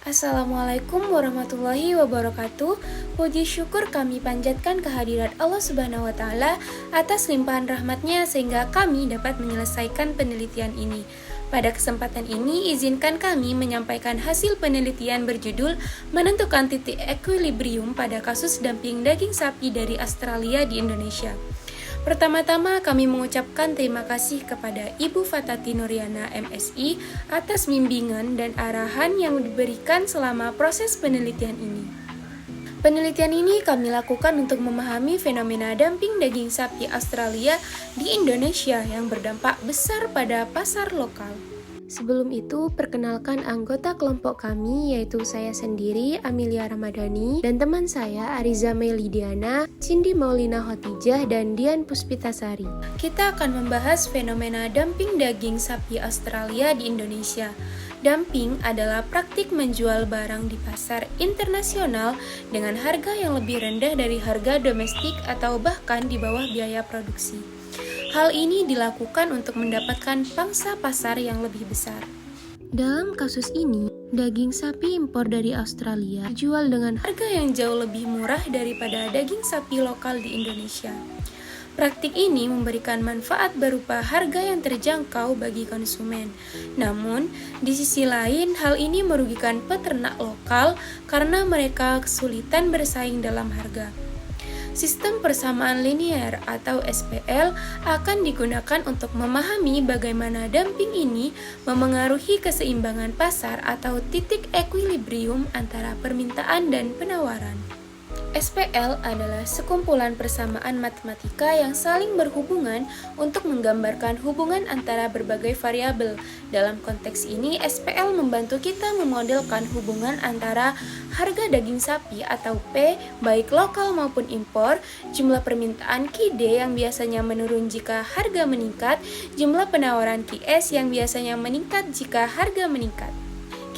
Assalamualaikum warahmatullahi wabarakatuh. Puji syukur kami panjatkan kehadirat Allah Subhanahu wa Ta'ala atas limpahan rahmatnya sehingga kami dapat menyelesaikan penelitian ini. Pada kesempatan ini, izinkan kami menyampaikan hasil penelitian berjudul menentukan titik equilibrium pada kasus dumping daging sapi dari Australia di Indonesia. Pertama-tama kami mengucapkan terima kasih kepada Ibu Fatati Nuriana MSI atas bimbingan dan arahan yang diberikan selama proses penelitian ini. Penelitian ini kami lakukan untuk memahami fenomena dumping daging sapi Australia di Indonesia yang berdampak besar pada pasar lokal. Sebelum itu, perkenalkan anggota kelompok kami, yaitu saya sendiri, Amelia Ramadhani, dan teman saya, Ariza Melidiana, Cindy Maulina Hotijah, dan Dian Puspitasari. Kita akan membahas fenomena dumping daging sapi Australia di Indonesia. Dumping adalah praktik menjual barang di pasar internasional dengan harga yang lebih rendah dari harga domestik atau bahkan di bawah biaya produksi. Hal ini dilakukan untuk mendapatkan pangsa pasar yang lebih besar. Dalam kasus ini, daging sapi impor dari Australia dijual dengan harga yang jauh lebih murah daripada daging sapi lokal di Indonesia. Praktik ini memberikan manfaat berupa harga yang terjangkau bagi konsumen. Namun, di sisi lain, hal ini merugikan peternak lokal karena mereka kesulitan bersaing dalam harga. Sistem persamaan linier atau SPL akan digunakan untuk memahami bagaimana dumping ini memengaruhi keseimbangan pasar atau titik equilibrium antara permintaan dan penawaran. SPL adalah sekumpulan persamaan matematika yang saling berhubungan untuk menggambarkan hubungan antara berbagai variabel. Dalam konteks ini, SPL membantu kita memodelkan hubungan antara harga daging sapi atau P, baik lokal maupun impor, jumlah permintaan QD yang biasanya menurun jika harga meningkat, jumlah penawaran QS yang biasanya meningkat jika harga meningkat.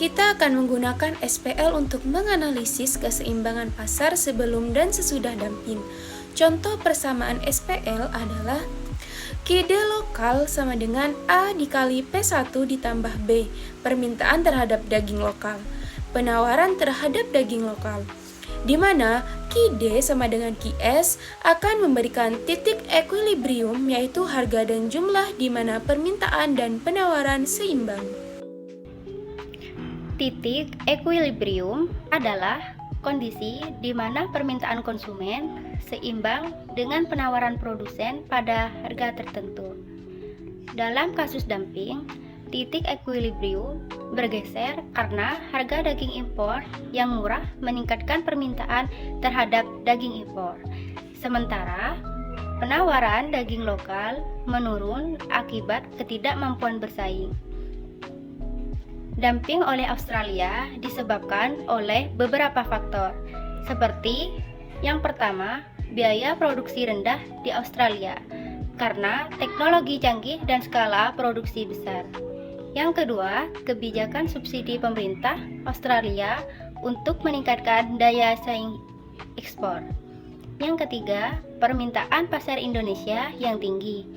Kita akan menggunakan SPL untuk menganalisis keseimbangan pasar sebelum dan sesudah dumping. Contoh persamaan SPL adalah QD lokal sama dengan A dikali P1 ditambah B, permintaan terhadap daging lokal, penawaran terhadap daging lokal, di mana QD sama dengan QS akan memberikan titik equilibrium, yaitu harga dan jumlah di mana permintaan dan penawaran seimbang. Titik equilibrium adalah kondisi di mana permintaan konsumen seimbang dengan penawaran produsen pada harga tertentu. Dalam kasus dumping, titik equilibrium bergeser karena harga daging impor yang murah meningkatkan permintaan terhadap daging impor. Sementara penawaran daging lokal menurun akibat ketidakmampuan bersaing. Dumping oleh Australia disebabkan oleh beberapa faktor, seperti yang pertama, biaya produksi rendah di Australia karena teknologi canggih dan skala produksi besar. Yang kedua, kebijakan subsidi pemerintah Australia untuk meningkatkan daya saing ekspor. Yang ketiga, permintaan pasar Indonesia yang tinggi.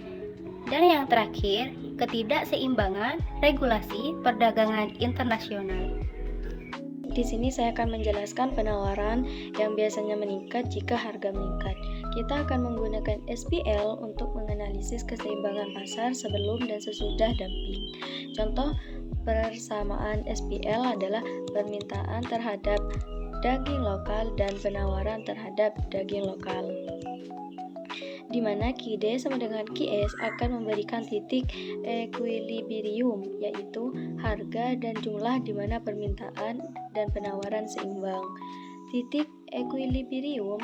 Dan yang terakhir, ketidakseimbangan regulasi perdagangan internasional. Di sini saya akan menjelaskan penawaran yang biasanya meningkat jika harga meningkat. Kita akan menggunakan SPL untuk menganalisis keseimbangan pasar sebelum dan sesudah dumping. Contoh persamaan SPL adalah permintaan terhadap daging lokal dan penawaran terhadap daging lokal, di mana QD sama dengan QS akan memberikan titik equilibrium, yaitu harga dan jumlah di mana permintaan dan penawaran seimbang. Titik equilibrium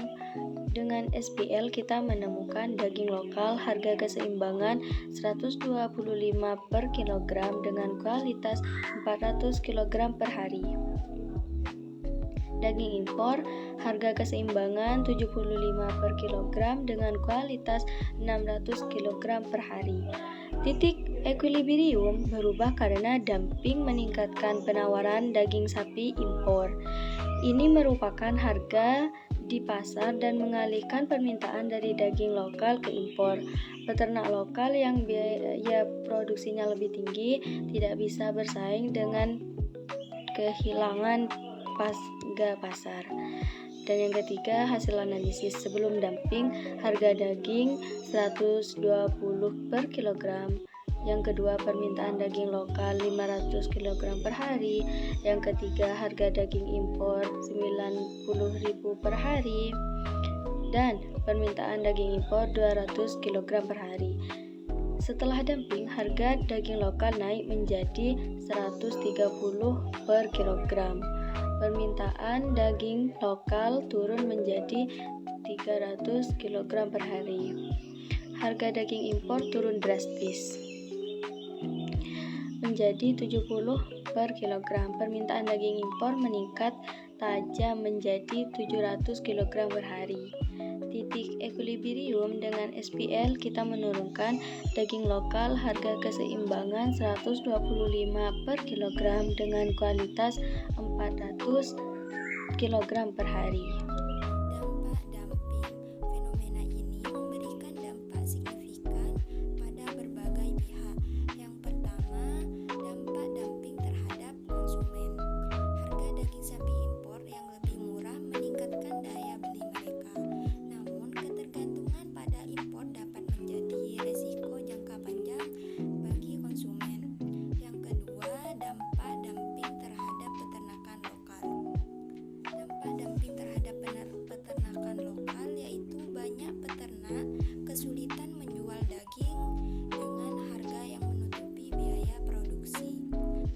dengan SPL kita menemukan daging lokal harga keseimbangan 125 per kilogram dengan kualitas 400 kg per hari. Daging impor, harga keseimbangan 75 per kilogram dengan kualitas 600 kg per hari. Titik equilibrium berubah karena dumping meningkatkan penawaran daging sapi impor. Ini merupakan harga di pasar dan mengalihkan permintaan dari daging lokal ke impor. Peternak lokal yang biaya produksinya lebih tinggi tidak bisa bersaing dengan kehilangan harga pasar. Dan yang ketiga, hasil analisis sebelum dumping, harga daging 120 per kilogram. Yang kedua, permintaan daging lokal 500 kg per hari. Yang ketiga, harga daging impor 90.000 per hari. Dan permintaan daging impor 200 kg per hari. Setelah dumping, harga daging lokal naik menjadi 130 per kilogram. Permintaan daging lokal turun menjadi 300 kg per hari. Harga daging impor turun drastis menjadi 70 per kilogram. Permintaan daging impor meningkat tajam menjadi 700 kg per hari. Titik equilibrium dengan SPL kita menurunkan daging lokal harga keseimbangan 125 per kilogram dengan kualitas 400 kg per hari. Dampak dumping. Fenomena ini memberikan dampak signifikan pada berbagai pihak. Yang pertama, dampak dumping terhadap konsumen. Harga daging sapi impor yang lebih murah meningkatkan daya beli mereka. Namun, ketergantungan pada impor dapat menjadi resiko jangka panjang bagi konsumen. Yang kedua, dampak dumping terhadap peternakan lokal. Dampak dumping terhadap peternakan lokal yaitu banyak peternak kesulitan menjual daging dengan harga yang menutupi biaya produksi.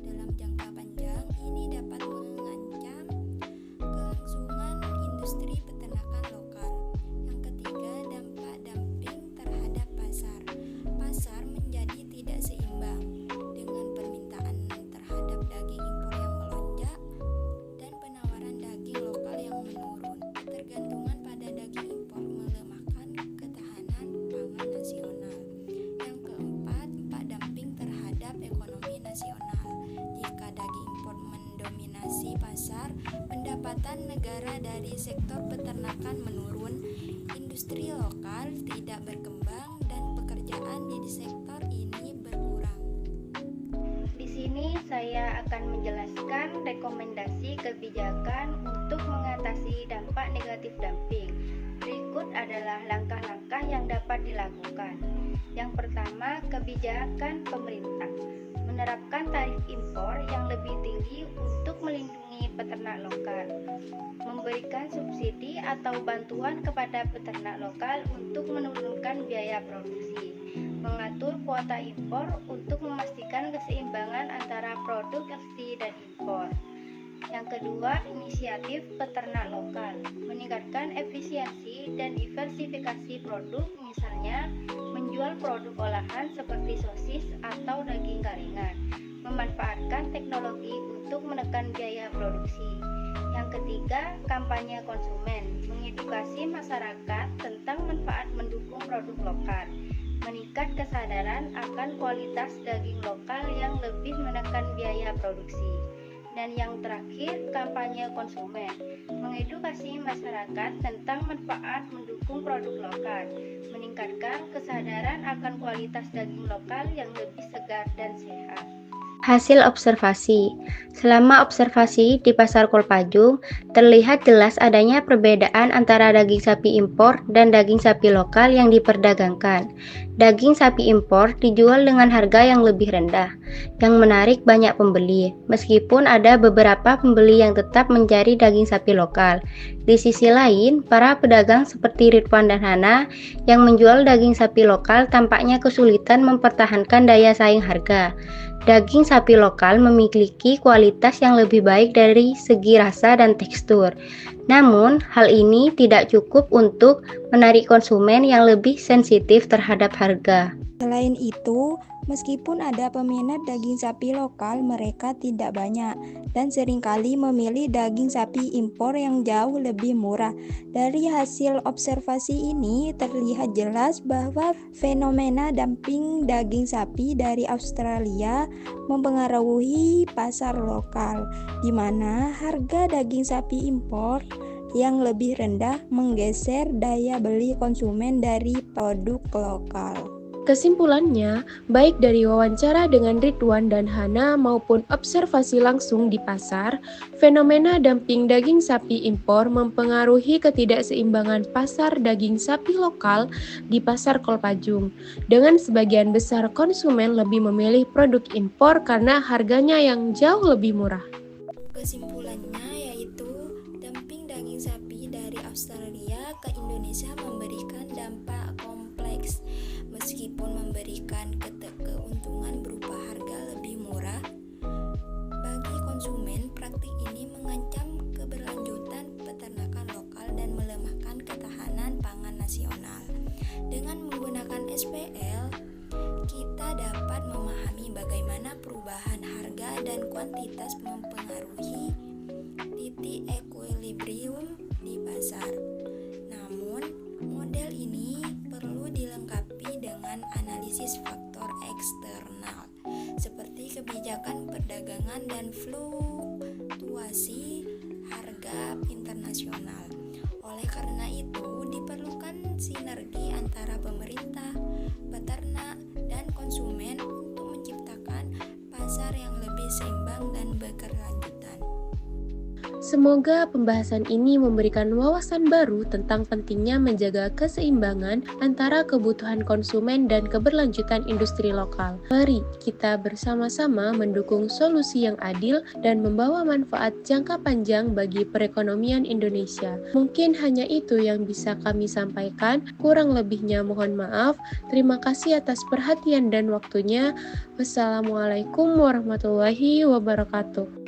Dalam jangka panjang, ini dapat mengancam kelangsungan industri peternakan lokal. Yang ketiga, dampak dumping terhadap pasar. Pasar menjadi tidak seimbang dengan permintaan terhadap daging impor yang melonjak dan penawaran daging lokal yang menurun. Ketergantungan pada daging impor melemahkan ketahanan pangan nasional. Yang keempat, dampak dumping terhadap ekonomi nasional. Jika daging impor mendominasi pasar, pendapatan negara dari sektor peternakan menurun, industri lokal tidak berkembang, dan pekerjaan di sektor ini berkurang. Di sini saya akan menjelaskan rekomendasi kebijakan untuk mengatasi dampak negatif dumping. Berikut adalah langkah-langkah yang dapat dilakukan. Yang pertama, kebijakan pemerintah menerapkan tarif impor yang lebih tinggi untuk melindungi peternak lokal, memberikan subsidi atau bantuan kepada peternak lokal untuk menurunkan biaya produksi, mengatur kuota impor untuk memastikan keseimbangan antara produksi dan impor. Yang kedua, inisiatif peternak lokal, meningkatkan efisiensi dan diversifikasi produk, misalnya menjual produk olahan seperti sosis atau daging garingan, memanfaatkan teknologi untuk menekan biaya produksi. Yang ketiga, kampanye konsumen, mengedukasi masyarakat tentang manfaat mendukung produk lokal, meningkat kesadaran akan kualitas daging lokal yang lebih menekan biaya produksi. Dan yang terakhir, kampanye konsumen, mengedukasi masyarakat tentang manfaat mendukung produk lokal, meningkatkan kesadaran akan kualitas daging lokal yang lebih segar dan sehat. Hasil observasi. Selama observasi di Pasar Kolpajung, terlihat jelas adanya perbedaan antara daging sapi impor dan daging sapi lokal yang diperdagangkan. Daging sapi impor dijual dengan harga yang lebih rendah, yang menarik banyak pembeli, meskipun ada beberapa pembeli yang tetap mencari daging sapi lokal. Di sisi lain, para pedagang seperti Ridwan dan Hana yang menjual daging sapi lokal tampaknya kesulitan mempertahankan daya saing harga. Daging sapi lokal memiliki kualitas yang lebih baik dari segi rasa dan tekstur. Namun, hal ini tidak cukup untuk menarik konsumen yang lebih sensitif terhadap harga. Selain itu, meskipun ada peminat daging sapi lokal, mereka tidak banyak dan seringkali memilih daging sapi impor yang jauh lebih murah. Dari hasil observasi ini terlihat jelas bahwa fenomena dumping daging sapi dari Australia mempengaruhi pasar lokal, di mana harga daging sapi impor yang lebih rendah menggeser daya beli konsumen dari produk lokal. Kesimpulannya, baik dari wawancara dengan Ridwan dan Hana maupun observasi langsung di pasar, fenomena dumping daging sapi impor mempengaruhi ketidakseimbangan pasar daging sapi lokal di pasar Kolpajung. Dengan sebagian besar konsumen lebih memilih produk impor karena harganya yang jauh lebih murah. Kesimpulannya yaitu dumping daging sapi dari Australia ke Indonesia memberikan dampak kompleks. Meskipun memberikan keuntungan berupa harga lebih murah, bagi konsumen praktik ini mengancam keberlanjutan peternakan lokal dan melemahkan ketahanan pangan nasional. Dengan menggunakan SPL, kita dapat memahami bagaimana perubahan harga dan kuantitas mempengaruhi titik equilibrium di pasar. Namun, model ini perlu dilengkapi dengan analisis faktor eksternal seperti kebijakan perdagangan dan fluktuasi harga internasional. Oleh karena itu, diperlukan sinergi antara pemerintah, peternak, dan konsumen untuk menciptakan pasar yang lebih seimbang dan berkelanjutan. Semoga pembahasan ini memberikan wawasan baru tentang pentingnya menjaga keseimbangan antara kebutuhan konsumen dan keberlanjutan industri lokal. Mari kita bersama-sama mendukung solusi yang adil dan membawa manfaat jangka panjang bagi perekonomian Indonesia. Mungkin hanya itu yang bisa kami sampaikan, kurang lebihnya mohon maaf. Terima kasih atas perhatian dan waktunya. Wassalamualaikum warahmatullahi wabarakatuh.